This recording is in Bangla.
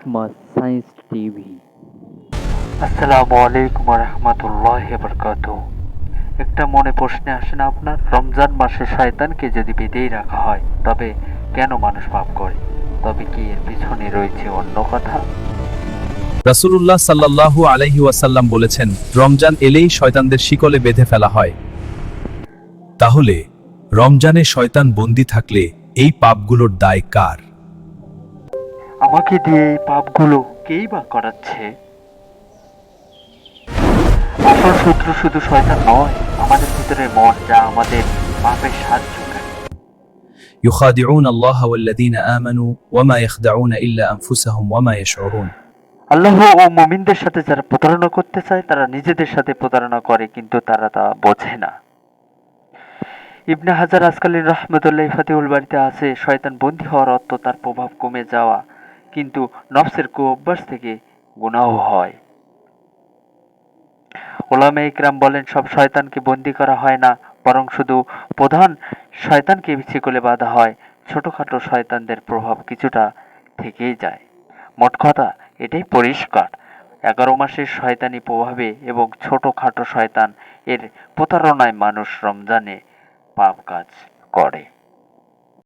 Christmas Science TV. আসসালামু আলাইকুম রহমতুল্লাহি বারাকাতুহু। একটা মনে প্রশ্ন আসে না আপনার? রমজান মাসে শয়তানকে যদি বেঁধেই রাখা হয় তবে কেন মানুষ পাপ করে? তবে কি এর পিছনে রয়েছে অন্য কথা? রাসূলুল্লাহ সাল্লাল্লাহু আলাইহি ওয়াসাল্লাম বলেছেন, রমজান এলেই শয়তানদের শিকলে বেঁধে ফেলা হয়। তাহলে রমজানে শয়তান বন্দী থাকলে এই পাপগুলোর দায় কার? আমাকে দিয়ে এই পাপগুলো কেই বা করাচ্ছে? আসল শত্রু শুধু শয়তান নয়, আমাদের ভিতরের মন, যা আমাদের পাপের সাহায্য করে। يخادعون الله والذين آمنوا وما يخدعون إلا أنفسهم وما يشعرون। আল্লাহ ও মুমিনদের সাথে যারা প্রতারণা করতে চায় তারা নিজেদের সাথে প্রতারণা করে, কিন্তু তারা তা বোঝে না। ইবনে হাজার আসকালীন রহমতুল্লাহ ফাতিহুল বাড়িতে আছে, শয়তান বন্দী হওয়ার অর্থ তার প্রভাব কমে যাওয়া, কিন্তু নফসের কুঅভ্যাস থেকে গুনাহ হয়। ওলামায়ে ইকরাম বলেন, সব শয়তানকে বন্দী করা হয় না, বরং শুধু প্রধান শয়তানকে শিকলে বাঁধা হয়। ছোটখাটো শয়তানদের প্রভাব কিছুটা থেকেই যায়। মোট কথা এটাই পরিষ্কার, 11 মাসের শয়তানি প্রভাবে এবং ছোটখাটো শয়তান এর প্রতারণায় মানুষ রমজানে পাপ কাজ করে।